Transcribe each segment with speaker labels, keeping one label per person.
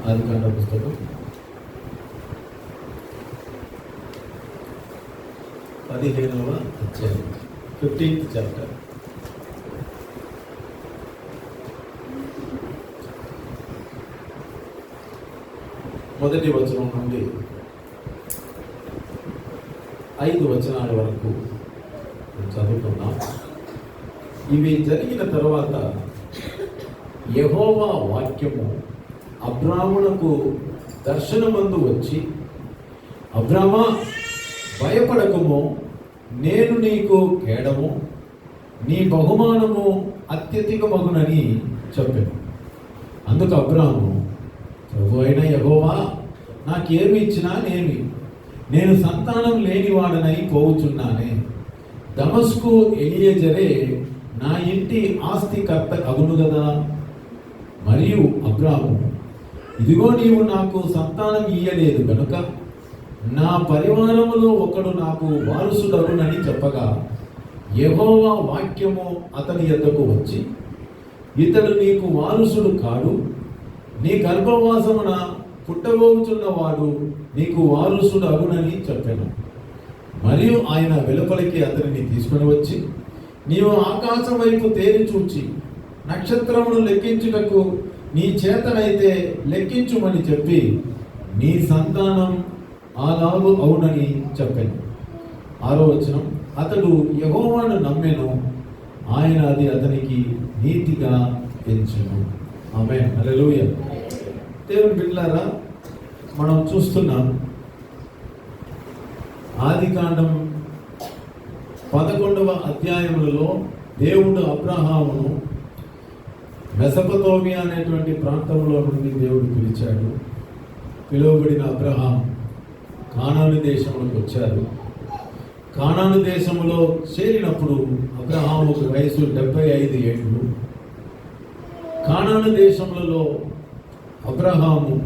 Speaker 1: ఆదికాండ పుస్తకం 15వ అధ్యాయం 15th చాప్టర్. మొదటి వచనం నుండి 5 వచనాల వరకు చదువుకున్నాం. ఇవి జరిగిన తర్వాత యెహోవా వాక్యము అబ్రామునకు దర్శనమందు వచ్చి, అబ్రామా, భయపడకము, నేను నీకు కేడము, నీ బహుమానము అత్యధికమగునని చెప్పాను. అందుకు అబ్రాము, ప్రభు అయిన యెహోవా, నాకేమి ఇచ్చినా నేను సంతానం లేనివాడనై పోవుచున్నానే. దమస్కు ఎలియజరే నా ఇంటి ఆస్తికర్త అగును కదా. మరియు అబ్రాము, ఇదిగో నీవు నాకు సంతానం ఇయ్యలేదు కనుక నా పరివారములో ఒకడు నాకు వారసుడగునని చెప్పగా, యెహోవా వాక్యము అతని యొద్దకు వచ్చి, ఇతడు నీకు వారసుడు కాడు, నీ గర్భవాసమున పుట్టబోచున్నవాడు నీకు వారసుడు అగునని చెప్పాను. మరియు ఆయన వెలుపలికి అతనిని తీసుకుని వచ్చి, నీవు ఆకాశం వైపు తేరి చూచి నక్షత్రమును లెక్కించుటకు నీ చేతనైతే లెక్కించుమని చెప్పి, నీ సంతానం అలాగు అవునని చెప్పాను. 6వ వచనం, అతడు యెహోవాను నమ్మెను, ఆయన అది అతనికి నీతిగా ఎంచెను. ఆమేన్, హల్లెలూయా. దేవుని బిడ్డలారా, మనం చూస్తున్నాం ఆదికాండం 11వ అధ్యాయములలో దేవుడు అబ్రహామును మెసొపొతేమియా అనేటువంటి ప్రాంతంలో నుండి దేవుడు పిలిచాడు. పిలువబడిన అబ్రహాం కానాను దేశంలోకి వచ్చారు. కానాను దేశంలో చేరినప్పుడు అబ్రహాముకు వయసు 75 ఏళ్ళు. కానాను దేశములలో అబ్రహాము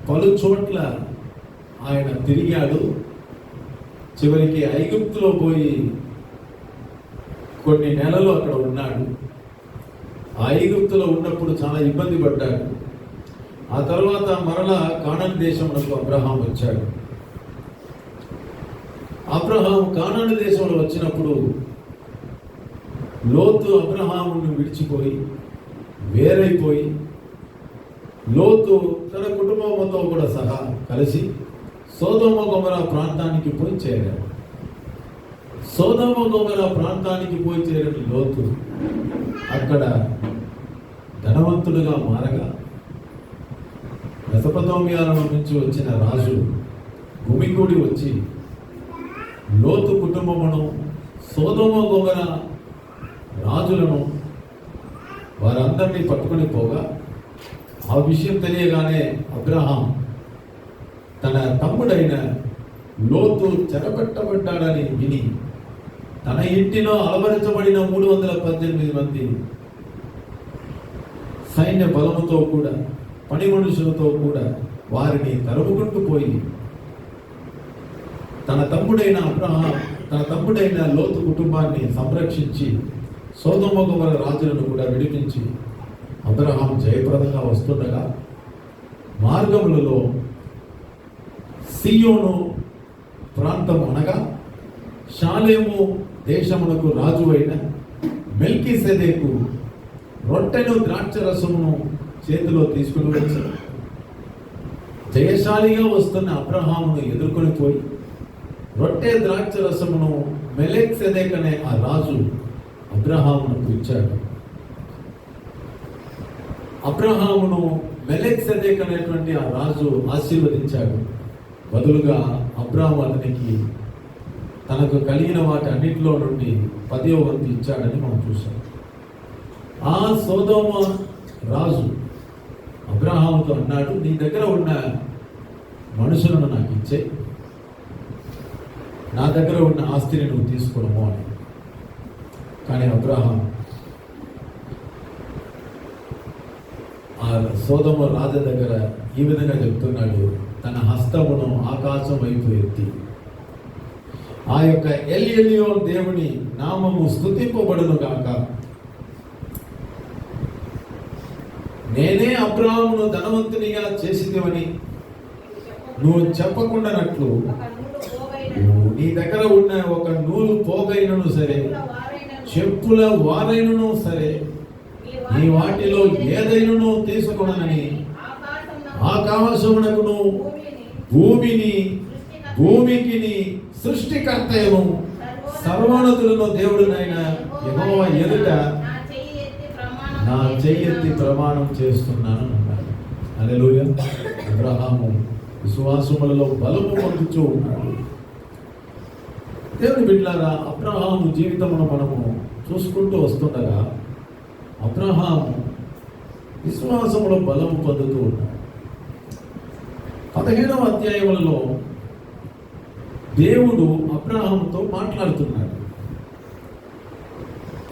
Speaker 1: పలు చోట్ల ఆయన తిరిగాడు. చివరికి ఐగుప్తులో పోయి కొన్ని నెలలు అక్కడ ఉన్నాడు. ఆ ఐగుప్తులో ఉన్నప్పుడు చాలా ఇబ్బంది పడ్డాడు. ఆ తర్వాత మరలా కానాను దేశంలో అబ్రహాం వచ్చాడు. అబ్రహాం కానాను దేశంలో వచ్చినప్పుడు లోతు అబ్రహామును విడిచిపోయి వేరైపోయి, లోతు తన కుటుంబంతో కూడా సహా కలిసి సొదొమ గొమొర్రా ప్రాంతానికి పోయి చేరాడు. సొదొమ గొమొర్రా ప్రాంతానికి పోయి చేరిన లోతు అక్కడ ధనవంతుడుగా మారగా, మెసొపొతేమియాల నుంచి వచ్చిన రాజు గుమిగూడి వచ్చి లోతు కుటుంబమును, సొదొమ గొమొర్రా రాజులను వారందరినీ పట్టుకొని పోగా, ఆ విషయం తెలియగానే అబ్రహాం తన తమ్ముడైన లోతు చెరపట్టబడ్డాడని విని తన ఇంటిలో అలవరించబడిన 318 మంది సైన్య బలముతో కూడా, పని మనుషులతో కూడా వారిని తరుముకుంటూ పోయి తన తమ్ముడైన లోతు కుటుంబాన్ని సంరక్షించి సొదొమ గొమొర్రా రాజులను కూడా విడిపించి అబ్రహాం జయప్రదంగా వస్తుండగా, మార్గములలో సీయోను ప్రాంతం అనగా షాలేము దేశమునకు రాజు అయిన మెల్కీసెదెకు రొట్టెను ద్రాక్షరసమును చేతిలో తీసుకుని వచ్చాడు. జయశాలిగా వస్తున్న అబ్రహామును ఎదుర్కొని పోయి రొట్టె ద్రాక్షరసమును మెల్కీసెదెకు అనే ఆ రాజు అబ్రహామునకు ఇచ్చాడు. అబ్రహామును మెల్కీసెదెకు అనేటువంటి ఆ రాజు ఆశీర్వదించాడు. బదులుగా అబ్రాము అతనికి తనకు కలిగిన వాటి అన్నింటిలో నుండి 10వ వంతు ఇచ్చాడని మనం చూసాం. ఆ సొదొమ రాజు అబ్రహాముతో అన్నాడు, నీ దగ్గర ఉన్న మనుషులను నాకు ఇచ్చే, నా దగ్గర ఉన్న ఆస్తిని నువ్వు తీసుకోవడము అని. కానీ అబ్రహాం ఆ సొదొమ రాజు దగ్గర ఈ విధంగా చెప్తున్నాడు, తన హస్తమును ఆకాశం వైపు ఎత్తి, ఆ యొక్క ఎల్ ఎలియోన్ దేవుని నామము స్తుతింపబడును గాక, నేనే అబ్రాహామును ధనవంతునిగా చేసిదేవని నువ్వు చెప్పకుండానట్లు నీ దగ్గర ఉన్న ఒక నూలు పోగైనను సరే, చెప్పుల వారైనను సరే, నీ వాటిలో ఏదైనను తీసుకొనని ఆకాశమునకును భూమికి సృష్టికర్తయను సర్వోన్నతులను దేవుడునైన యెహోవా ఎదుట నా చెయ్యెత్తి ప్రమాణం చేస్తున్నాను అన్నాడు. హల్లెలూయా. అబ్రహాము విశ్వాసములలో బలము పొందుతూ ఉన్నాడు. దేవుని బిడ్డలారా, అబ్రహాము జీవితమును మనము చూసుకుంటూ వస్తుండగా అబ్రహాము విశ్వాసములో బలము పొందుతూ ఉన్నాడు. 15వ అధ్యాయములలో దేవుడు అబ్రహాముతో మాట్లాడుతున్నాడు.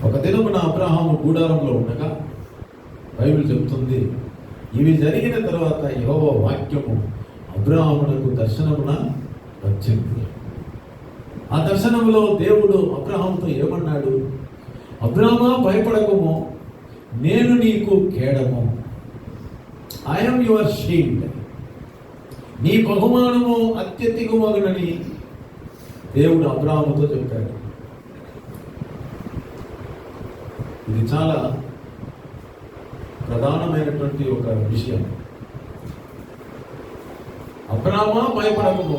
Speaker 1: ఒక దినమున అబ్రహాము గుడారంలో ఉండగా బైబిల్ చెబుతుంది, ఇవి జరిగిన తర్వాత యెహోవా వాక్యము అబ్రహామునకు దర్శనమున వచ్చింది. ఆ దర్శనంలో దేవుడు అబ్రహాముతో ఏమన్నాడు? అబ్రహామా, భయపడకము, నేను నీకు కేడము, ఐఎమ్ యువర్ షీల్డ్, నీ బహుమానము అత్యధికమగునని దేవుడు అబ్రహాముతో చెప్పాడు. ఇది చాలా ప్రధానమైనటువంటి ఒక విషయం. అబ్రహామా, భయపడకము,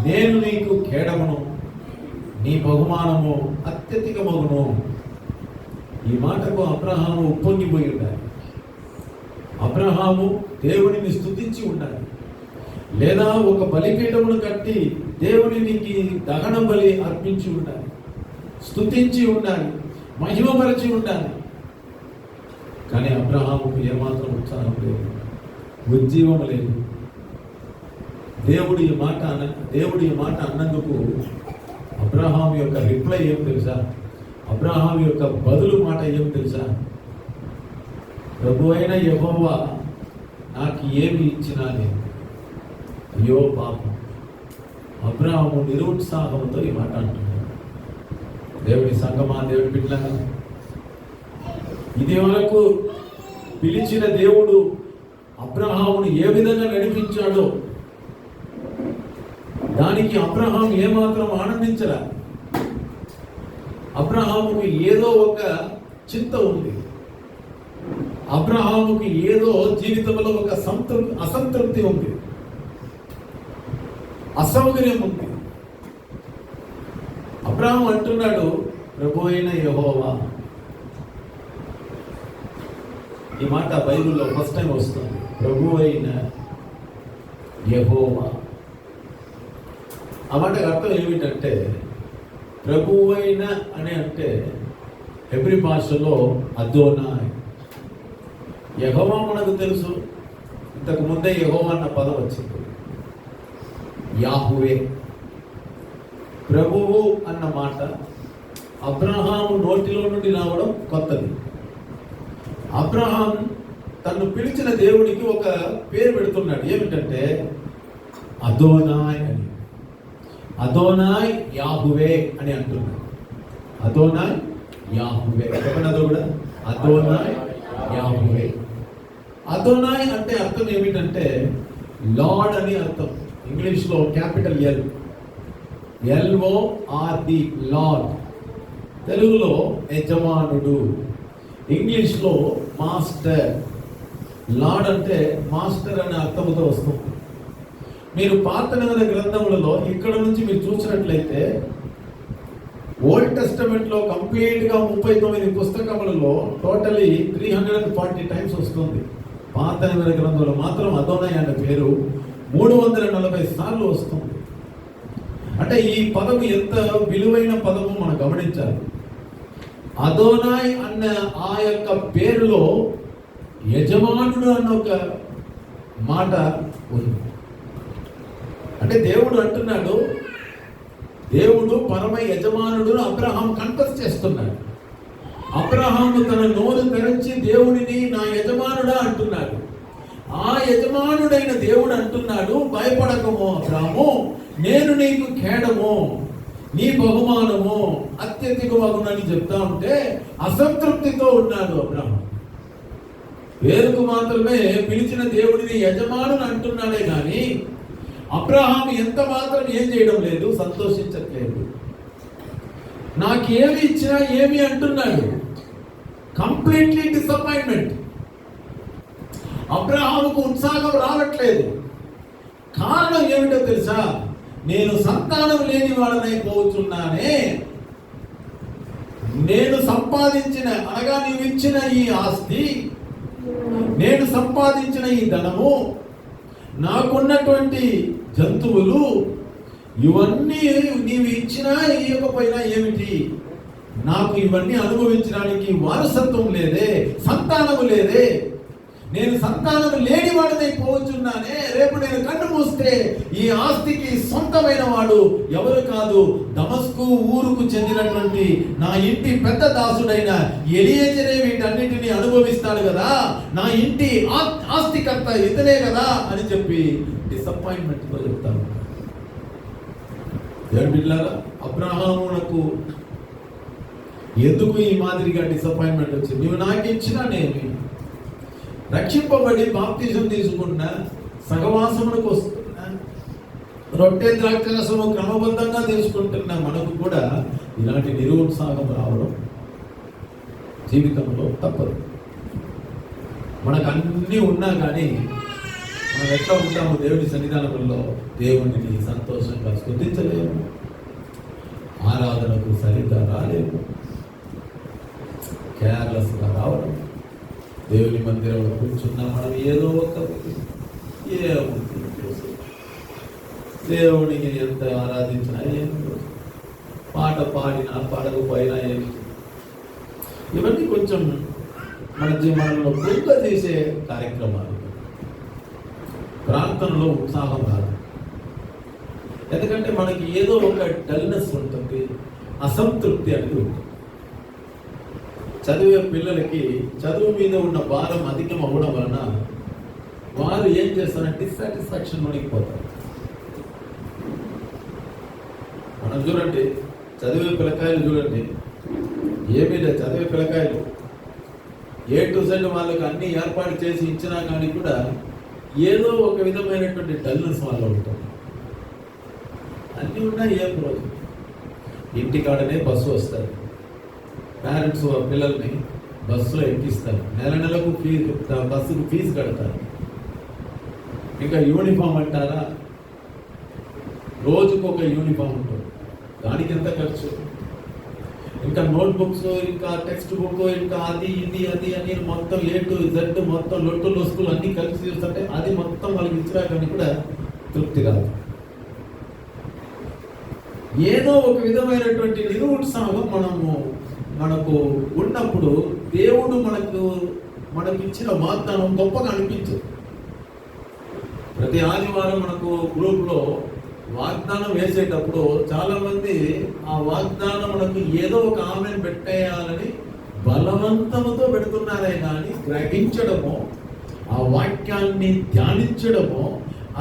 Speaker 1: నేను నీకు కేడమును, నీ బహుమానము అత్యధికమగును. ఈ మాటకు అబ్రహాము ఉప్పొంగిపోయి ఉండాలి. అబ్రహాము దేవునిని స్తుతించి ఉండాలి, లేదా ఒక బలిపీఠమును కట్టి దేవునికి దహన బలి అర్పించి ఉండాలి, స్తుతించి ఉండాలి, మహిమపరిచి ఉండాలి. కానీ అబ్రహాముకు ఏమాత్రం ఉత్సాహం లేదు, ఉజ్జీవం లేదు. దేవుడి ఈ మాట అన్నందుకు అబ్రహాం యొక్క రిప్లై ఏం తెలుసా? అబ్రహాం యొక్క బదులు మాట ఏం తెలుసా? ప్రభు అయిన యెహోవా నాకు ఏమి ఇచ్చినా లేదు. అయ్యో పాపం. అబ్రహాము నిరుత్సాహంతో ఈ మాట అంటున్నాడు. దేవుడి సంగమా, దేవుడి బిడ్డలారా, ఇది వరకు పిలిచిన దేవుడు అబ్రహామును ఏ విధంగా నడిపించాడో దానికి అబ్రహాం ఏమాత్రం ఆనందించరా. అబ్రహాముకి ఏదో ఒక చింత ఉంది, అబ్రహాముకి ఏదో జీవితంలో ఒక అసంతృప్తి ఉంది, అసౌకర్యం ఉంది. అబ్రహాం అంటున్నాడు, ప్రభు అయిన యెహోవా. ఈ మాట బైబిల్లో ఫస్ట్ టైం వస్తుంది, ప్రభు అయిన యెహోవా. ఆ మాటకు అర్థం ఏమిటంటే, ప్రభువైన అని అంటే హెబ్రీ భాషలో అదోనాయ్. యెహోవా మనకు తెలుసు, ఇంతకు ముందే యెహోవా అన్న పదం వచ్చింది. యాహువే, ప్రభువు అన్న మాట అబ్రహాము నోటిలో నుండి రావడం కొత్తది. అబ్రహాం తను పిలిచిన దేవుడికి ఒక పేరు పెడుతున్నాడు. ఏమిటంటే అదోనాయ్ అని. అదోనాయ్ యాహువే అని అంటున్నాడు. అదోనాయ్ యాహువే. చెప్పండి కూడా, అదోనాయ్ యాహువే. అదోనాయ్ అంటే అర్థం ఏమిటంటే లార్డ్ అని అర్థం. ఇంగ్లీష్లో క్యాపిటల్ LORD, లార్డ్. తెలుగులో యజమానుడు, ఇంగ్లీష్లో మాస్టర్. లార్డ్ అంటే మాస్టర్ అనే అర్థంతో వస్తుంది. మీరు పాత నిబంధన గ్రంథములలో ఇక్కడ నుంచి మీరు చూసినట్లయితే ఓల్డ్ టెస్టమెంట్లో కంప్లీట్గా 39 పుస్తకములలో టోటలీ 340 టైమ్స్ వస్తుంది. పాత నిబంధన గ్రంథంలో మాత్రం అదోనాయ్ అనే పేరు 340 సార్లు వస్తుంది. అంటే ఈ పదము ఎంత విలువైన పదము మనం గమనించాలి. అదోనాయ్ అన్న ఆ యొక్క పేరులో యజమానుడు అన్న ఒక మాట ఉంది. అంటే దేవుడు అంటున్నాడు, దేవుడు పరమ యజమానుడు అబ్రహాం కన్ఫెస్ చేస్తున్నాడు. అబ్రహాము తన నోరు తెరచి దేవుడిని నా యజమానుడా అంటున్నాడు. ఆ యజమానుడైన దేవుడు అంటున్నాడు, భయపడకము అబ్రహాము, నేను నీకు కేడము, నీ బహుమానము అత్యధికమగునని చెప్తా ఉంటే అసంతృప్తితో ఉన్నాడు అబ్రహాం. పేరుకు మాత్రమే పిలిచిన దేవుడిని యజమానుని అంటున్నాడే కానీ అబ్రహాము ఎంత మాత్రం ఏం చేయడం లేదు, సంతోషించట్లేదు. నాకేమి ఇచ్చినా ఏమి అంటున్నాడు, కంప్లీట్లీ డిసప్పాయింట్మెంట్. అబ్రహాముకు ఉత్సాహం రావట్లేదు. కారణం ఏమిటో తెలుసా? నేను సంతానం లేని వాడనైపోతున్నానే. నేను సంపాదించిన, అనగా నీవు ఇచ్చిన ఈ ఆస్తి, నేను సంపాదించిన ఈ ధనము, నాకున్నటువంటి జంతువులు, ఇవన్నీ నీవు ఇచ్చినా ఇవ్వకపోయినా ఏమిటి, నాకు ఇవన్నీ అనుభవించడానికి వారసత్వం లేదే, సంతానము లేదే, నేను సంతానము లేని వాడినై పోవచ్చున్నానే. రేపు నేను కన్ను మూస్తే ఈ ఆస్తికి సొంతమైన వాడు ఎవరు కాదు, దమస్కు ఊరుకు చెందినటువంటి నా ఇంటి పెద్ద దాసుడైన ఎలియేజరే వీటన్నిటిని అనుభవిస్తాడు కదా, నా ఇంటి ఆస్తికర్త ఇతనే కదా అని చెప్పి డిసప్పాయింట్మెంట్తో చెప్తాను. బిడ్డలారా, అబ్రహామునకు ఎందుకు ఈ మాదిరిగా డిసప్పాయింట్మెంట్ వచ్చింది? నువ్వు నాకు ఇచ్చినా నేను రక్షింపబడి బాప్తిజం తీసుకున్నా, సహవాసములకు వస్తున్నా, రొట్టె ద్రాక్షరసము క్రమబద్ధంగా తీసుకుంటున్నా, మనకు కూడా ఇలాంటి నిరుత్సాహం రావడం జీవితంలో తప్పదు. మనకు అన్నీ ఉన్నా కానీ మనం ఎట్లా ఉంటాము? దేవుడి సన్నిధానంలో దేవుడిని సంతోషంగా స్తుతించలేము, ఆరాధనకు సరిగ్గా రాలేము, కేర్లెస్గా రావడం. దేవుని మందిరంలో కూర్చున్నా మనం ఏదో ఒక దేవుడిని ఎంత ఆరాధించినా ఏమి, పాట పాడినా పాడకపోయినా ఏమి, ఇవన్నీ కొంచెం మన జీవనంలో పూర్తిగా చేసే కార్యక్రమాలు. ప్రార్థనలో ఉత్సాహం రాదు, ఎందుకంటే మనకి ఏదో ఒక డల్నెస్ ఉంటుంది, అసంతృప్తి అనేది ఉంటుంది. చదివే పిల్లలకి చదువు మీద ఉన్న భారం అధికం అవ్వడం వలన వారు ఏం చేస్తారంటే డిస్సాటిస్ఫాక్షన్ మునిగిపోతారు. మనం చూడండి, చదివే పిల్లకాయలు చూడండి, ఏమీ లేదు, చదివే పిల్లకాయలు A to Z వాళ్ళకి అన్ని ఏర్పాటు చేసి ఇచ్చినా కానీ కూడా ఏదో ఒక విధమైనటువంటి డల్నెస్ వాళ్ళు ఉంటారు. అన్నీ ఉన్నాయి, ఏం రోజు ఇంటికాడనే బస్సు వస్తారు, పేరెంట్స్ పిల్లల్ని బస్సులో ఎక్కిస్తారు, నెలకు ఫీజు, బస్సుకు ఫీజు కడతారు. ఇంకా యూనిఫామ్ అంటారా, రోజుకు ఒక యూనిఫామ్ ఉంటుంది, దానికి ఎంత ఖర్చు, ఇంకా నోట్బుక్స్, ఇంకా టెక్స్ట్ బుక్, ఇంకా అది ఇది అది అని మొత్తం A to Z మొత్తం లొట్టు లొసుకులు అన్నీ కలిసి చూస్తుంటే అది మొత్తం వాళ్ళకి ఇచ్చినా కానీ కూడా తృప్తి కాదు. ఏదో ఒక విధమైనటువంటి నిరుత్సాహం మనకు ఉన్నప్పుడు దేవుడు మనకిచ్చిన వాగ్దానం గొప్పగా అనిపించదు. ప్రతి ఆదివారం మనకు గ్రూప్లో వాగ్దానం వేసేటప్పుడు చాలా మంది ఆ వాగ్దానం మనకు ఏదో ఒక ఆమెను పెట్టేయాలని బలవంతంతో పెడుతున్నారే కానీ గ్రహించడమో, ఆ వాక్యాన్ని ధ్యానించడమో,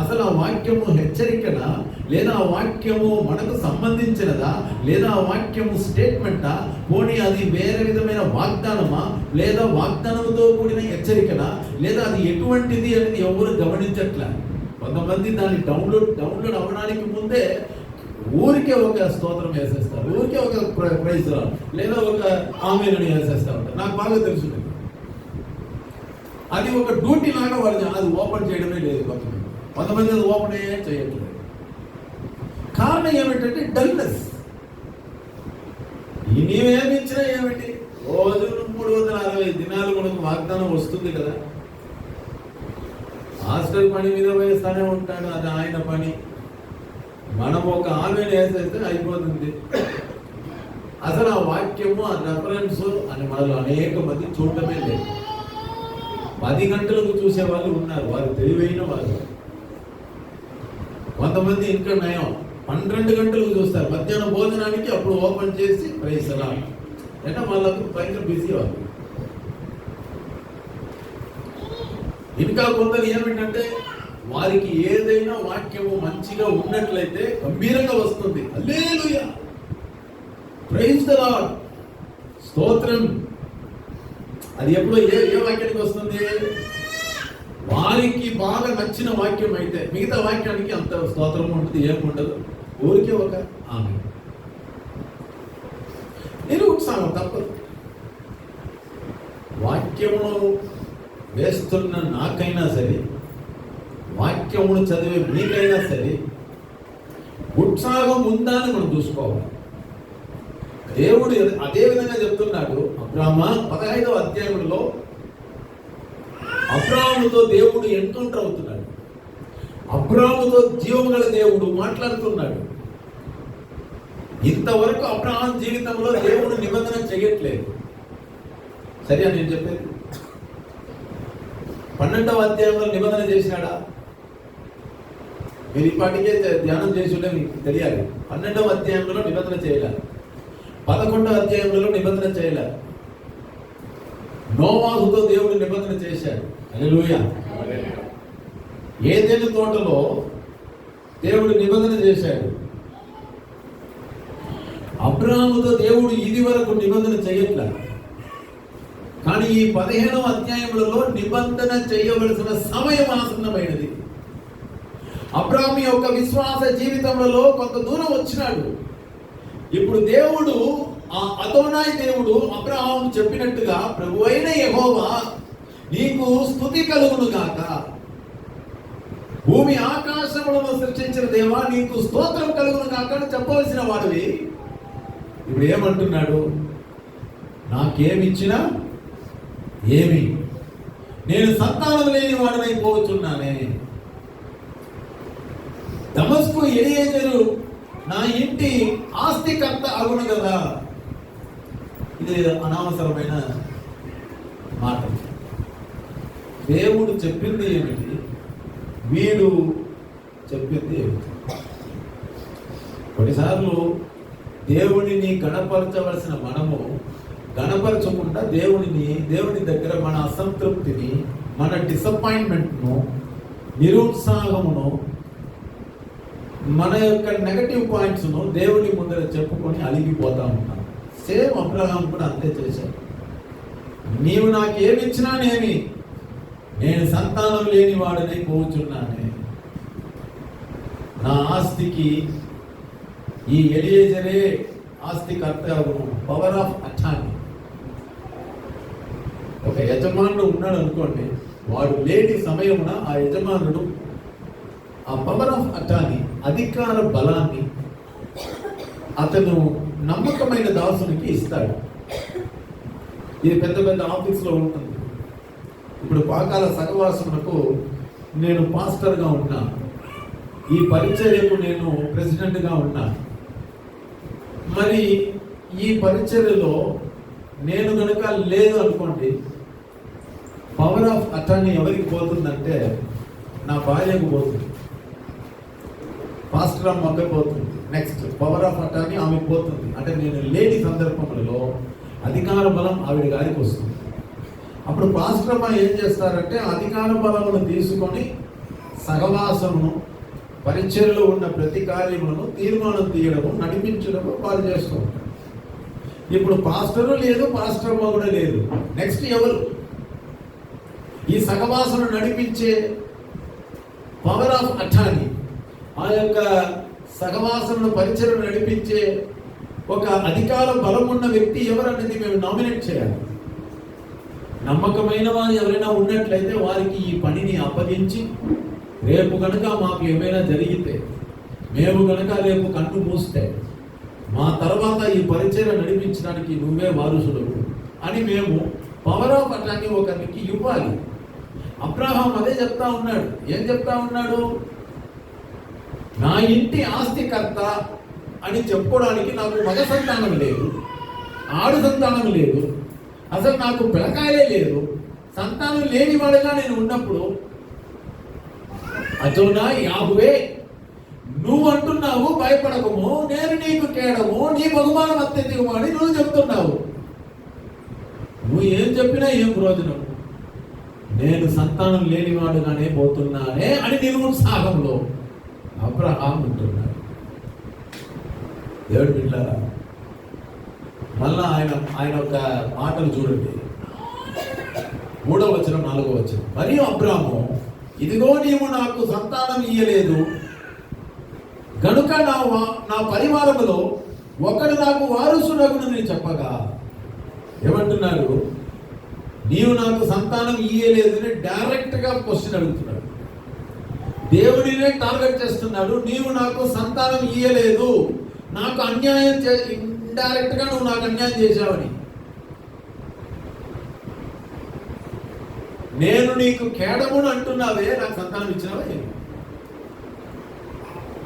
Speaker 1: అసలు ఆ వాక్యము హెచ్చరికనా, లేదా ఆ వాక్యము మనకు సంబంధించినదా, లేదా ఆ వాక్యము స్టేట్మెంటా, పోనీ అది వేరే విధమైన వాగ్దానమా, లేదా వాగ్దానంతో కూడిన హెచ్చరికనా, లేదా అది ఎటువంటిది అనేది ఎవరు గమనించట్లే. కొంతమంది దాన్ని డౌన్లోడ్ అవ్వడానికి ముందే ఊరికే ఒక స్తోత్రం వేసేస్తారు, ఊరికే ఒక ప్రైజ్ లేదా ఒక ఆమెను వేసేస్తూ ఉంటారు. నాకు బాగా తెలుసు, అది ఒక డ్యూటీ లాగా వాళ్ళు అది ఓపెన్ చేయడమే లేదు. కొంతమంది అది ఓపెన్ చేయట్లేదు. కారణం ఏమిటంటే డల్నెస్. నీవేమి ఇచ్చినా ఏమిటి, రోజు 360 దినాలు మనకు వాగ్దానం వస్తుంది కదా. హాస్టల్ పని మీద వేస్తానే ఉంటాడు, అది ఆయన పని. మనం ఒక ఆమెను వేసేస్తే అయిపోతుంది. అసలు ఆ వాక్యము, ఆ రెఫరెన్స్ అని మనలో అనేక మంది చూడటమే లేదు. 10 గంటలకు చూసే వాళ్ళు ఉన్నారు, వారు తెలివైన వాళ్ళు. కొంతమంది ఇంకా నయం 12 గంటలకు చూస్తారు, మధ్యాహ్నం భోజనానికి అప్పుడు ఓపెన్ చేసి ప్రైజ్ అలా అంటే వాళ్ళకు భయంకర బిజీ వాళ్ళు. ఇంకా కొందరు ఏమిటంటే వారికి ఏదైనా వాక్యము మంచిగా ఉన్నట్లయితే గంభీరంగా వస్తుంది, హల్లెలూయా, ప్రైజ్ ది లార్డ్, స్తోత్రం అది ఎప్పుడో ఏ వాక్యానికి వస్తుంది? వారికి బాగా నచ్చిన వాక్యం అయితే మిగతా వాక్యానికి అంత స్తోత్రం ఉంటుంది, ఏముండదు, ఊరికే ఒక ఆమె. నిరుత్సాహం తప్పదు. వాక్యమును వేస్తున్న నాకైనా సరే, వాక్యమును చదివే మీకైనా సరే ఉత్సాహం ఉందా అని మనం చూసుకోవాలి. దేవుడు అదే విధంగా చెప్తున్నాడు. అబ్రాహ్మ 15వ అధ్యాయంలో అబ్రాహ్ముతో దేవుడు ఎన్కౌంటర్ అవుతున్నాడు. అబ్రాహ్ముతో జీవం గల దేవుడు మాట్లాడుతున్నాడు. ఇంతవరకు అబ్రాహాం జీవితంలో దేవుడు నిబంధన చేయట్లేదు. సరిగా నేను చెప్పేది? 12వ అధ్యాయంలో నిబంధన చేసినాడా? మీరు ఇప్పటికే ధ్యానం చేసి ఉంటే మీకు తెలియాలి. 12వ అధ్యాయంలో నిబంధన చేయలేదు, 11వ అధ్యాయంలో నిబంధన చేయలేదు. నోవాహుతో దేవుడు నిబంధన చేశాడు. హల్లెలూయా. ఏదెను తోటలో దేవుడు నిబంధన చేశాడు. అబ్రాహాముతో దేవుడు ఇది వరకు నిబంధన చేయట్లా. కానీ ఈ 15వ అధ్యాయములలో నిబంధన చేయవలసిన సమయం ఆసన్నమైనది. అబ్రాహాము యొక్క విశ్వాస జీవితంలో కొంత దూరం వచ్చినాడు. ఇప్పుడు దేవుడు, ఆ అదోనాయి దేవుడు అబ్రాహాము చెప్పినట్టుగా, ప్రభువైన యెహోవా నీకు స్తుతి కలుగును గాక, భూమి ఆకాశములను సృష్టించిన దేవా నీకు స్తోత్రం కలుగును గాక అని చెప్పవలసిన వాడివి. ఇప్పుడు ఏమంటున్నాడు? నాకేమిచ్చినా ఏమి, నేను సంతానం లేని వాడినైపోతున్నానే. దమస్కు ఎలియేజరు నా ఇంటి ఆస్తికర్త అగును కదా. ఇది అనవసరమైన మాట. దేవుడు చెప్పింది ఏమిటి, వీడు చెప్పింది ఏమిటి? కొన్నిసార్లు దేవుడిని గణపరచవలసిన మనము గణపరచకుండా దేవుని దగ్గర మన అసంతృప్తిని, మన డిసప్పాయింట్మెంట్ను, నిరుత్సాహమును, మన యొక్క నెగటివ్ పాయింట్స్ను దేవుని ముందర చెప్పుకొని అలిగిపోతా ఉంటాం. సేమ్ అబ్రహాం కూడా అంతే చేశాడు. నీవు నాకు ఏమిచ్చినానేమి, నేను సంతానం లేని వాడిని పోచున్నానే. నా ఆస్తికి ఈ ఎలియేజరే ఆస్తికర్త, పవర్ ఆఫ్ అటార్నీ. ఒక యజమానుడు ఉన్నాడు అనుకోండి, వాడు లేని సమయమున ఆ యజమానుడు ఆ పవర్ ఆఫ్ అటార్నీ, అధికార బలాన్ని అతను నమ్మకమైన దాసునికి ఇస్తాడు. ఇది పెద్ద పెద్ద ఆఫీస్లో ఉంటుంది. ఇప్పుడు పాకాల సహవాసమునకు నేను పాస్టర్గా ఉన్నా, ఈ పరిచర్యకు నేను ప్రెసిడెంట్గా ఉన్నా. మరి ఈ పరిచర్యలో నేను కనుక లేదు అనుకోండి, పవర్ ఆఫ్ అటార్నీ ఎవరికి పోతుందంటే నా భార్యకు పోతుంది, పాస్టర్ అమ్మకి పోతుంది. నెక్స్ట్ పవర్ ఆఫ్ అటార్నీ ఆమెకు పోతుంది. అంటే నేను లేని సందర్భములలో అధికార బలం ఆవిడ గారికి వస్తుంది. అప్పుడు పాస్టర్ అమ్మ ఏం చేస్తారంటే అధికార బలమును తీసుకొని సహవాసమును, పరిచర్యలో ఉన్న ప్రతి కార్యములను తీర్మానం తీయడము, నడిపించడము వారు చేస్తూ ఉంటారు. ఇప్పుడు పాస్టరు లేదు, పాస్టర్ అమ్మ కూడా లేదు. నెక్స్ట్ ఎవరు? ఈ సహవాసను నడిపించే పవర్ ఆఫ్ అటార్నీ, ఆ యొక్క సహవాసమును పరిచర్యను నడిపించే ఒక అధికార బలం ఉన్న వ్యక్తి ఎవరనేది మేము నామినేట్ చేయాలి. నమ్మకమైన వారు ఎవరైనా ఉన్నట్లయితే వారికి ఈ పనిని అప్పగించి, రేపు కనుక మాకు ఏమైనా జరిగితే, మేము కనుక రేపు కన్ను మూస్తే, మా తర్వాత ఈ పరిచర్య నడిపించడానికి నువ్వే వారసుడు అని మేము పవర్ ఆఫ్ అటార్నీ ఒకరికి ఇవ్వాలి. అబ్రహాం అదే చెప్తా ఉన్నాడు. ఏం చెప్తా ఉన్నాడు? నా ఇంటి ఆస్తికర్త అని చెప్పుకోవడానికి నాకు మగ సంతానం లేదు, ఆడు సంతానం లేదు, అసలు నాకు పిల్లకాయలే లేదు. సంతానం లేని వాడిగా నేను ఉన్నప్పుడు అదోనా యాహువే నువ్వు అంటున్నావు భయపడకము, నేను నీకు కేడము, నీ బహుమానం అత్యధికము అని నువ్వు చెప్తున్నావు. నువ్వు ఏం చెప్పినా ఏం ప్రయోజనం? నేను సంతానం లేనివాడుగానే పోతున్నానే అని నిరుత్సాహంలో అబ్రహాం ఉంటున్నాడు. దేవుడు బిడ్డలారా, మళ్ళా ఆయన ఒక మాటలు చూడండి. 3వ వచనం 4వ వచనం. మరియు అబ్రాము, ఇదిగో నీవు నాకు సంతానం ఇయ్యలేదు గనుక నా పరివారములో ఒకడు నాకు వారసుడగునని చెప్పగా, ఏమంటున్నాడు? నీవు నాకు సంతానం ఇయ్యలేదు అని డైరెక్ట్ గా క్వశ్చన్ అడుగుతున్నాడు. దేవుడినే టార్గెట్ చేస్తున్నాడు. నీవు నాకు సంతానం ఇయ్యలేదు, నాకు అన్యాయం ఇండైరెక్ట్ గా నువ్వు నాకు అన్యాయం చేశావని. నేను నీకు కేడమును అంటున్నావే, నాకు సంతానం ఇచ్చినావా?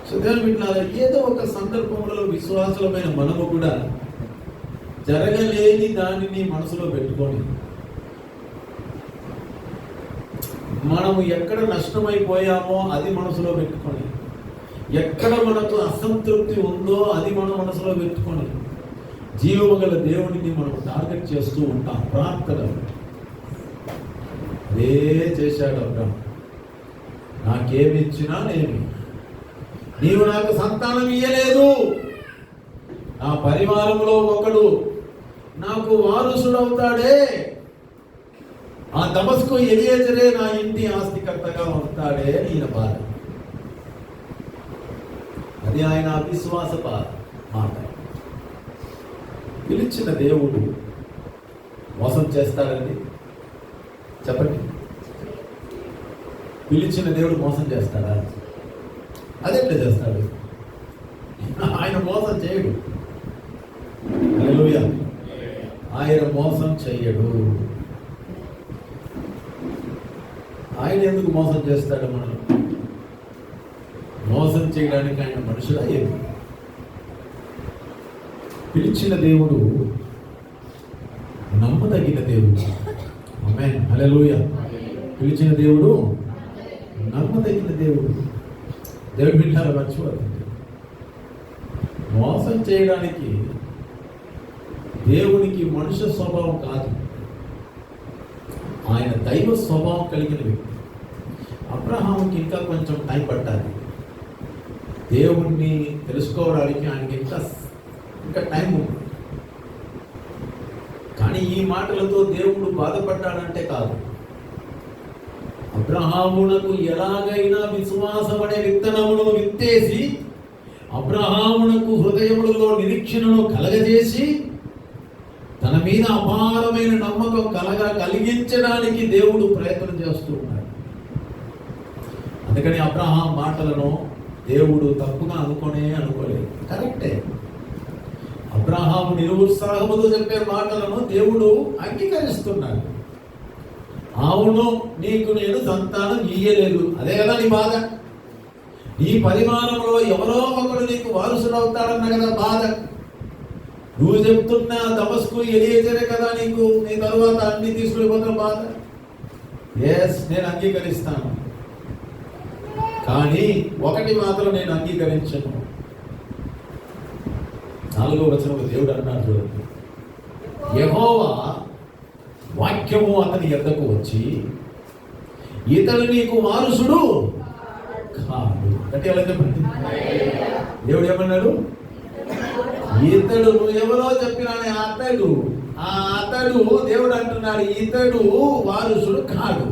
Speaker 1: సుధాన్ బిడ్డలారా, ఏదో ఒక సందర్భంలో విశ్వాసులమైన మనము కూడా జరగలేని దానిని మనసులో పెట్టుకొని మనము ఎక్కడ నష్టమైపోయామో అది మనసులో పెట్టుకొని, ఎక్కడ మనకు అసంతృప్తి ఉందో అది మన మనసులో పెట్టుకొని జీవము గల దేవుడిని మనం టార్గెట్ చేస్తూ ఉంటాం. ప్రార్థన అదే చేశాడు అబ్రాహాము. నాకేమి ఇచ్చినా నేమి, నీవు నాకు సంతానం ఇయ్యలేదు, నా పరివారంలో ఒకడు నాకు వారసుడవుతాడే, ఆ దమస్కు ఎలియేజరే నా ఇంటి ఆస్తికర్తగా అవుతాడే అని ఈయన బాధ. అది ఆయన అవిశ్వాస మాట. పిలిచిన దేవుడు మోసం చేస్తాడండి? చెప్పండి. పిలిచిన దేవుడు మోసం చేస్తాడా? అదెట్లా చేస్తాడు? ఆయన మోసం చేయడు. హల్లెలూయా. ఆయన మోసం చెయ్యడు. ఆయన ఎందుకు మోసం చేస్తాడు? మనం మోసం చేయడానికి ఆయన మనుషులా ఏమి? పిలిచిన దేవుడు నమ్మదగిన దేవుడు. ఆమేన్. హల్లెలూయా. పిలిచిన దేవుడు నమ్మదగిన దేవుడు. దేవుడి బిడ్డలారా, మర్చిపోతుంది. మోసం చేయడానికి దేవునికి మనుష్య స్వభావం కాదు, ఆయన దైవ స్వభావం కలిగిన వ్యక్తి. అబ్రహాముకి ఇంకా కొంచెం టైం పట్టాలి దేవుణ్ణి తెలుసుకోవడానికి. ఆయనకి ఇంకా టైం ఉంది. కానీ ఈ మాటలతో దేవుడు బాధపడ్డాడంటే కాదు. అబ్రహామునకు ఎలాగైనా విశ్వాసం అనే విత్తనమును విత్తేసి అబ్రహామునకు హృదయములలో నిరీక్షణను కలగజేసి తన మీద అపారమైన నమ్మకం కలిగించడానికి దేవుడు ప్రయత్నం చేస్తూ ఉన్నాడు. అందుకని అబ్రహాం మాటలను దేవుడు తప్పుగా అనుకోలేదు. కరెక్టే. అబ్రహాము నిరుత్సాహముతో చెప్పే మాటలను దేవుడు అంగీకరిస్తున్నాడు. అవును, నీకు నేను సంతానం ఇయ్యలేదు, అదే కదా నీ బాధ. నీ పరిమాణంలో ఎవరో ఒకడు నీకు వారసుడవుతాడన్న కదా బాధ. నువ్వు చెప్తున్న దమస్కు ఎలియేజరే కదా నీకు నీ తరువాత అన్ని తీసుకుపోతున్న బాధ. ఎస్, నేను అంగీకరిస్తాను. కానీ ఒకటి మాత్రం నేను అంగీకరించను. 4వ వచనంలో దేవుడు అన్నాడు, చూడండి, యెహోవా వాక్యము అతని యొద్దకు వచ్చి, ఇతడు నీకు వారసుడు కాదు. అంటే ఎలా చెప్పండి? దేవుడు ఏమన్నాడు? ఇతడు, నువ్వు ఎవరో చెప్పినానే అతడు దేవుడు అంటున్నాడు, ఇతడు వారసుడు కాడు.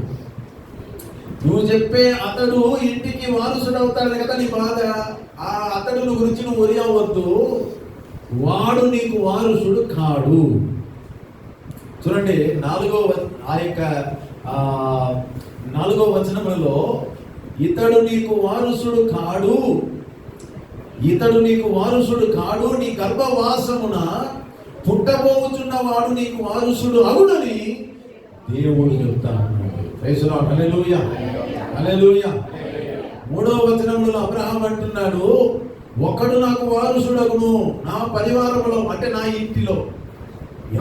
Speaker 1: నువ్వు చెప్పే అతడు ఇంటికి వారసుడు అవుతాడు కదా నీ బాధ. ఆ అతడు గురించి నువ్వు వరి అవ్వద్దు, వాడు నీకు వారసుడు కాడు. చూడండి, 4వ వచనములో ఇతడు నీకు వారసుడు కాడు, ఇతడు నీకు వారసుడు కాడు, నీ గర్భవాసమున పుట్టబోచున్న వాడు నీకు వారసుడు అగుడని దేవుడు చెప్తా ఉన్నాడు. Praise the Lord. Hallelujah, hallelujah. 3వ వచనంలో అబ్రహాం అంటున్నాడు, ఒకడు నాకు వారసుడగును నా పరివారములో, అంటే నా ఇంటిలో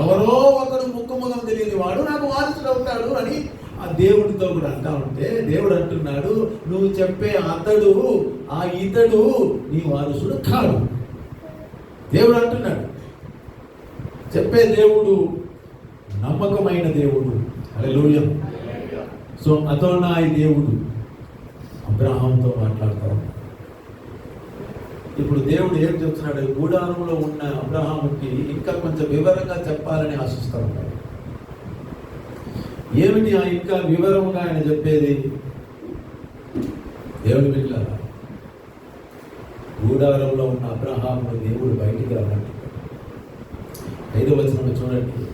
Speaker 1: ఎవరో ఒకడు ముఖముఖం తెలియని వాడు నాకు వారసుడు అవుతాడు అని ఆ దేవుడితో కూడా అంటా ఉంటే దేవుడు అంటున్నాడు, నువ్వు చెప్పే అతడు ఆ ఇతడు నీ వారసుడు కాడు. దేవుడు అంటున్నాడు. చెప్పే దేవుడు నమ్మకమైన దేవుడు. హల్లెలూయా. సో అదోనాయి దేవుడు అబ్రహాంతో మాట్లాడతారు. ఇప్పుడు దేవుడు ఏం చెప్తున్నాడు? గూడారంలో ఉన్న అబ్రహాముకి ఇంకా కొంచెం వివరంగా చెప్పాలని ఆశిస్తూ ఉన్నాడు. ఏమిటి ఇంకా వివరముగా ఆయన చెప్పేది? దేవుని బిడ్డ, గూడారంలో ఉన్న అబ్రహామును దేవుడు బయటికి రమ్మంటాడు. 5వ వచనంలో చూడండి.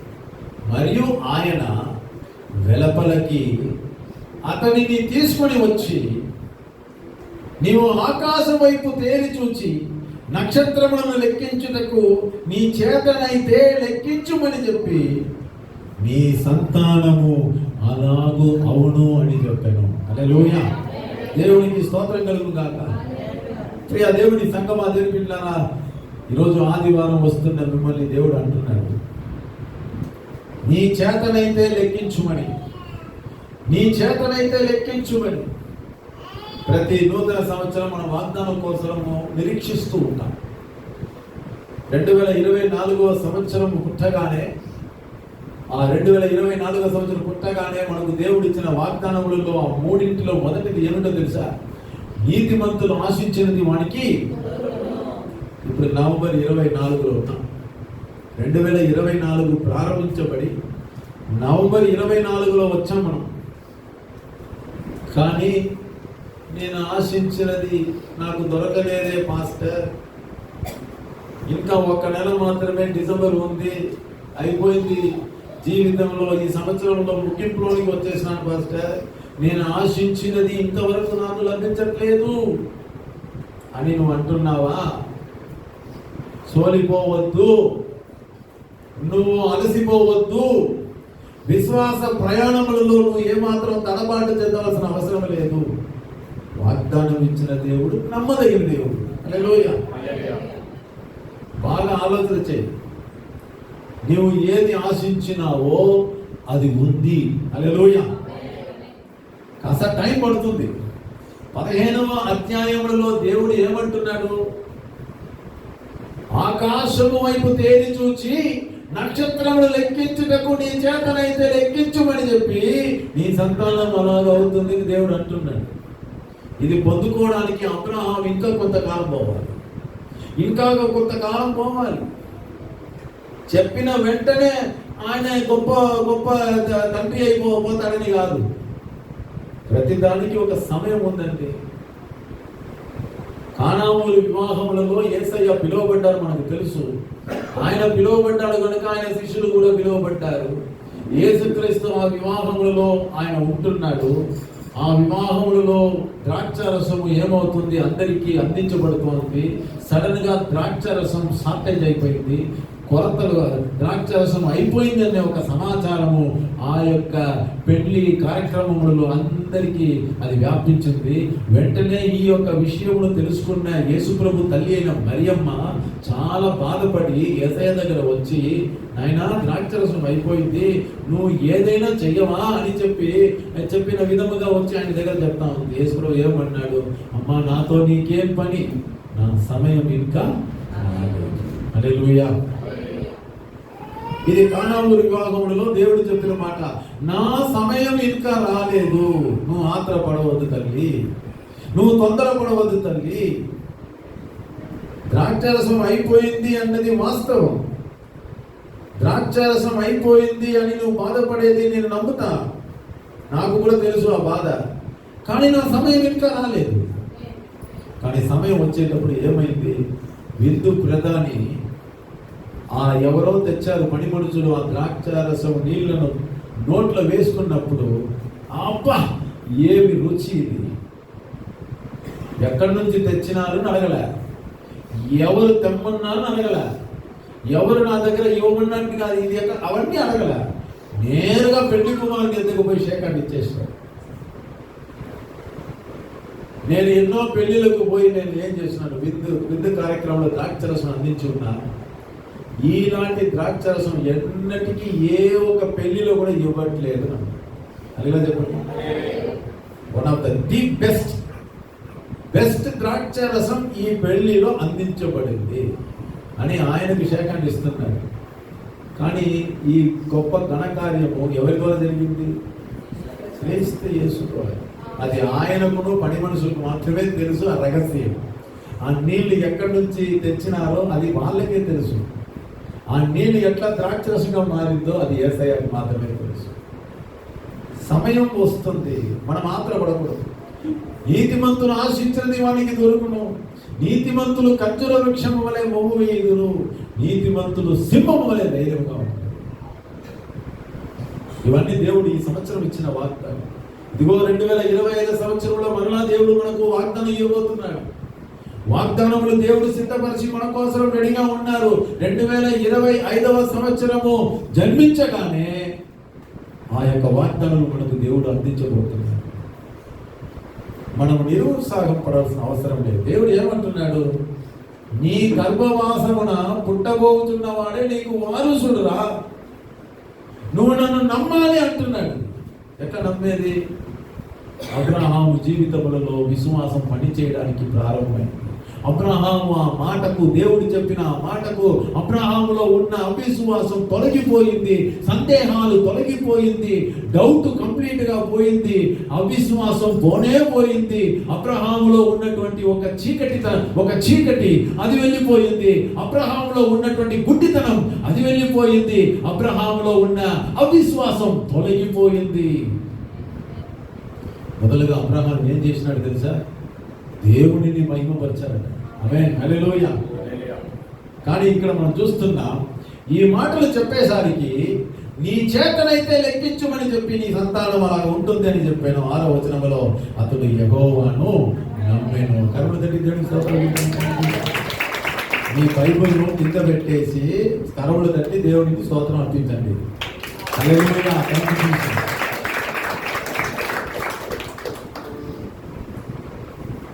Speaker 1: మరియు ఆయన వెలుపలకి అతనిని తీసుకొని వచ్చి, నీవు ఆకాశం వైపు తేరి చూచి నక్షత్రములను లెక్కించుటకు నీ చేతనైతే లెక్కించుమని చెప్పి, నీ సంతానము అలాగూ అవును అని చెప్పాను. హల్లెలూయా. దేవునికి స్తోత్రం కలుగును గాక. ప్రియ దేవుని సంగమా, దేవుని బిడ్డలారా, ఈరోజు ఆదివారం వస్తున్న మిమ్మల్ని దేవుడు అంటున్నాడు, నీ చేతనైతే లెక్కించుమని, నీ చేతనైతే లెక్కించుమని. ప్రతి నూతన సంవత్సరం మనం వాగ్దానం కోసము నిరీక్షిస్తూ ఉంటాం. 2024వ సంవత్సరం పుట్టగానే, ఆ 2024వ సంవత్సరం పుట్టగానే మనకు దేవుడు ఇచ్చిన వాగ్దానములలో ఆ 3 మొదటిది ఏమిటో తెలుసా? నీతిమంతులు ఆశించినది వానికి. ఇప్పుడు నవంబర్ 24లో ఉన్నాం. 2024 ప్రారంభించబడి నవంబర్ 24లో వచ్చాం మనం. కానీ నేను ఆశించినది నాకు దొరకలేదే పాస్టర్, ఇంకా 1 నెల మాత్రమే డిసెంబర్ ఉంది, అయిపోయింది జీవితంలో, ఈ సంవత్సరంలో ముగింపులోనికి వచ్చేసినాను పాస్టర్, నేను ఆశించినది ఇంతవరకు నాకు లభించట్లేదు అని నువ్వు అంటున్నావా? సోలిపోవద్దు, నువ్వు అలసిపోవద్దు. విశ్వాస ప్రయాణములలో నువ్వు ఏమాత్రం తడబాటు చెందవలసిన అవసరం లేదు. వాగ్దానం ఇచ్చిన దేవుడు నమ్మదగిన దేవుడు. హల్లెలూయా. బాగా ఆలోచన చేయి. నీవు ఏది ఆశించినావో అది ఉంది. హల్లెలూయా. కాస్త టైం పడుతుంది. 15వ అధ్యాయములలో దేవుడు ఏమంటున్నాడు? ఆకాశము వైపు తేరి చూచి నక్షత్రములు లెక్కించుటకు నీ చేతనైతే లెక్కించుమని చెప్పి, నీ సంతానం అలాగా అవుతుంది దేవుడు అంటున్నాడు. ఇది పొందుకోవడానికి అబ్రహాం ఇంకా కొంతకాలం పోవాలి, ఇంకా కొంతకాలం పోవాలి. చెప్పిన వెంటనే ఆయన గొప్ప గొప్ప తండ్రి అయిపోతాడని కాదు. ప్రతి దానికి ఒక సమయం ఉందండి. కానామూలు వివాహములలో యేసయ్య పిలువబడ్డారు, మనకు తెలుసు. ఆయన పిలువబడ్డాడు కనుక ఆయన శిష్యులు కూడా పిలువబడ్డారు. యేసుక్రీస్తు ఆ వివాహములలో ఆయన ఉంటున్నాడు. ఆ వివాహములలో ద్రాక్షారసము ఏమవుతుంది? అందరికీ అందించబడుతోంది. సడన్ గా ద్రాక్షారసం షార్టేజ్ అయిపోయింది. కొరతలు, ద్రాక్షారసం అయిపోయింది అనే ఒక సమాచారము ఆ యొక్క పెళ్లి కార్యక్రమములలో అందరికీ అది వ్యాపించింది. వెంటనే ఈ యొక్క విషయమును తెలుసుకున్న యేసుప్రభు తల్లి అయిన మరియమ్మ చాలా బాధపడి యేసయ్య దగ్గర వచ్చి, నాయనా ద్రాక్షారసం అయిపోయింది, నువ్వు ఏదైనా చెయ్యవా అని చెప్పిన విధముగా వచ్చి ఆయన దగ్గర చెప్తా ఉంది. యేసుప్రభు ఏమన్నాడు? అమ్మా, నాతో నీకేం పని, నా సమయం ఇంకా రాలేదు. హల్లెలూయా. ఇది కానామూలు వివాహములలో దేవుడు చెప్పిన మాట. నా సమయం ఇంకా రాలేదు, నువ్వు ఆత్రపడవద్దు తల్లి, నువ్వు తొందరపడవద్దు తల్లి. ద్రాక్షారసం అయిపోయింది అన్నది వాస్తవం. ద్రాక్షారసం అయిపోయింది అని నువ్వు బాధపడేది నేను నమ్ముతా, నాకు కూడా తెలుసు ఆ బాధ. కానీ నా సమయం ఇంకా రాలేదు. కానీ సమయం వచ్చేటప్పుడు ఏమైంది? విందు ప్రధాని ఎవరో తెచ్చారు, పని మనుషులు, ఆ ద్రాక్షారసం నీళ్లను నోట్లో వేసుకున్నప్పుడు, అబ్బా ఏమి రుచి ఇది, ఎక్కడి నుంచి తెచ్చినారని అడగలే, ఎవరు తెమ్మన్నారని అడగలే, ఎవరు నా దగ్గర ఇవ్వమన్నట్టు కాదు, ఇది అవన్నీ అడగలే, నేరుగా పెళ్లి కుమారుని ఎద్దుకు పోయి షేకాన్ని ఇచ్చేసాడు. నేను ఎన్నో పెళ్లిలకు పోయి నేను ఏం చేస్తున్నాను, విందు కార్యక్రమంలో ద్రాక్షరసం అందించి ఉన్నాను. ఈనాటి ద్రాక్షరసం ఎన్నటికీ ఏ ఒక పెళ్లిలో కూడా ఇవ్వట్లేదు. అదిగా చెప్పండి, వన్ ఆఫ్ ది బెస్ట్ ద్రాక్షరసం ఈ పెళ్లిలో అందించబడింది అని ఆయనకు షేకాన్ని ఇస్తున్నారు. కానీ ఈ గొప్ప ఘనకార్యము ఎవరి ద్వారా జరిగింది? క్రీస్తు యేసు ద్వారా. అది ఆయనకును పని మనుషులకు మాత్రమే తెలుసు ఆ రహస్యం. ఆ నీళ్లు ఎక్కడి నుంచి తెచ్చినారో అది వాళ్ళకే తెలుసు. ఆ నీళ్లు ఎట్లా ద్రాక్షరసంగా మారిందో అది యేసయ్యకు మాత్రమే తెలుసు. సమయం వస్తుంది, మనం ఆత్రపడకూడదు. నీతిమంతులు ఆశించినది వానికి దొరుకును, నీతిమంతులు ఖర్జూర వృక్షము వలె మొవ్వు వేయుదురు, నీతిమంతులు సింహము వలె ధైర్యంగా ఉంటారు. ఇవన్నీ దేవుడు ఈ సంవత్సరం ఇచ్చిన వాగ్దానం. ఇదిగో 2025 సంవత్సరంలో మరలా దేవుడు మనకు వాగ్దానం ఇవ్వబోతున్నాడు. వాగ్దానములు దేవుడు సిద్ధపరిచి మన కోసం రెడీగా ఉన్నారు. 2025వ సంవత్సరము జన్మించగానే ఆ యొక్క వాగ్దానాలు మనకు దేవుడు అందించబోతున్నాడు. మనం నిరుత్సాహం పడాల్సిన అవసరం లేదు. దేవుడు ఏమంటున్నాడు? నీ గర్భవాసమున పుట్టబోతున్న వాడే నీకు వారసుడురా, నువ్వు నన్ను నమ్మాలి అంటున్నాడు. ఎట్లా నమ్మేది? అబ్రహాము జీవితములలో విశ్వాసం పనిచేయడానికి ప్రారంభమైంది. అబ్రహాము ఆ మాటకు, దేవుడు చెప్పిన ఆ మాటకు అబ్రహాములో ఉన్న అవిశ్వాసం తొలగిపోయింది, సందేహాలు తొలగిపోయింది, డౌట్ కంప్లీట్ గా పోయింది, అవిశ్వాసం పోనే పోయింది. అబ్రహాములో ఉన్నటువంటి ఒక చీకటి అది వెళ్ళిపోయింది. అబ్రహాములో ఉన్నటువంటి గుడ్డితనం అది వెళ్ళిపోయింది. అబ్రహాములో ఉన్న అవిశ్వాసం తొలగిపోయింది. మొదలుగా అబ్రహాం ఏం చేసినాడు తెలుసా? దేవునిని మహిమపరిచారట. ఆమేన్, హల్లెలూయా. కానీ ఇక్కడ మనం చూస్తున్నాం, ఈ మాటలు చెప్పేసరికి నీ చేతనైతే లెక్కించమని చెప్పి నీ సంతానం అలా ఉంటుంది అని చెప్పాను. 6వ వచనంలో అతడు యెహోవాను నమ్మెను. కరుణ తల్లి దేవుని స్తోత్రం. మీ బైబిల్ను కింద పెట్టేసి కరువులు తట్టి దేవునికి స్తోత్రం అర్పించండి. హల్లెలూయా.